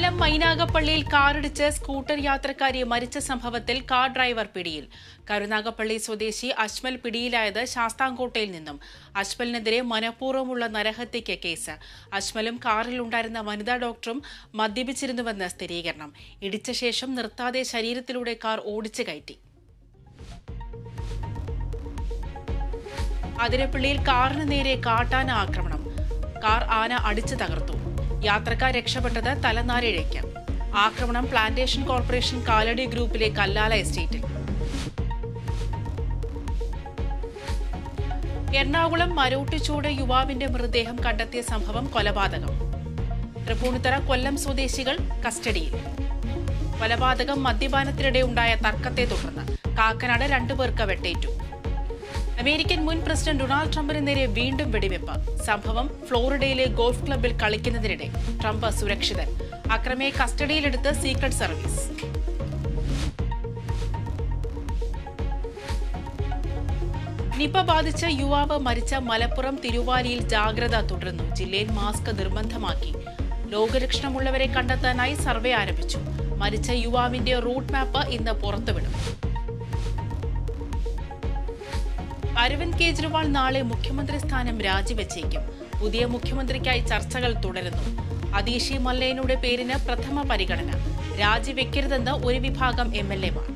കൊല്ലം മൈനാഗപ്പള്ളിയിൽ കാറിടിച്ച് സ്കൂട്ടർ യാത്രക്കാരി മരിച്ച സംഭവത്തിൽ കാർ ഡ്രൈവർ പിടിയിൽ. കരുനാഗപ്പള്ളി സ്വദേശി അജ്മൽ പിടിയിലായത് ശാസ്താംകോട്ടയിൽ നിന്നും. അജ്മലിനെതിരെ മനഃപൂർവ്വമുള്ള നരഹത്യയ്ക്ക് കേസ്. അജ്മലും കാറിലുണ്ടായിരുന്ന വനിതാ ഡോക്ടറും മദ്യപിച്ചിരുന്നുവെന്ന് സ്ഥിരീകരണം. ഇടിച്ച ശേഷം നിർത്താതെ ശരീരത്തിലൂടെ കാർ ഓടിച്ചു കയറ്റി. അതിരപ്പള്ളിയിൽ കാറിന് നേരെ കാട്ടാന ആക്രമണം. കാർ ആന അടിച്ചു തകർത്തു. യാത്രക്കാർ രക്ഷപ്പെട്ടത് തലനാരിഴയ്ക്ക്. ആക്രമണം പ്ലാന്റേഷൻ കോർപ്പറേഷൻ കാലടി ഗ്രൂപ്പിലെ കല്ലാല എസ്റ്റേറ്റിൽ. എറണാകുളം മരോട്ടിച്ചോട് യുവാവിന്റെ മൃതദേഹം കണ്ടെത്തിയ സംഭവം കൊലപാതകം. തൃപ്പൂണിത്തറ കൊല്ലം സ്വദേശികൾ കസ്റ്റഡിയിൽ. കൊലപാതകം മദ്യപാനത്തിനിടെ ഉണ്ടായ തർക്കത്തെ തുടർന്ന്. കാക്കനാട് 2 പേർക്ക് വെട്ടേറ്റു. അമേരിക്കൻ മുൻ പ്രസിഡന്റ് ഡൊണാൾഡ് ട്രംപിന് നേരെ വീണ്ടും വെടിവെപ്പ്. സംഭവം ഫ്ലോറിഡയിലെ ഗോൾഫ് ക്ലബിൽ കളിക്കുന്നതിനിടെ. ട്രംപ് സുരക്ഷിതൻ. അക്രമിയെ കസ്റ്റഡിയിലെടുത്ത് സീക്രട്ട് സർവീസ്. നിപ ബാധിച്ച യുവാവ് മരിച്ച മലപ്പുറം തിരുവാലിയിൽ ജാഗ്രത തുടരുന്നു. ജില്ലയിൽ മാസ്ക് നിർബന്ധമാക്കി. രോഗലക്ഷണമുള്ളവരെ കണ്ടെത്താനായി സർവേ ആരംഭിച്ചു. മരിച്ച യുവാവിന്റെ റൂട്ട് മാപ്പ് ഇന്ന് പുറത്തുവിടും. അരവിന്ദ് കെജ്രിവാൾ നാളെ മുഖ്യമന്ത്രി സ്ഥാനം രാജിവെച്ചേക്കും. പുതിയ മുഖ്യമന്ത്രിക്കായി ചർച്ചകൾ തുടരുന്നു. അതീഷി മല്ലയ്യയുടെ പേരിന് പ്രഥമ പരിഗണന. രാജിവെക്കരുതെന്ന് ഒരു വിഭാഗം MLA മാർ.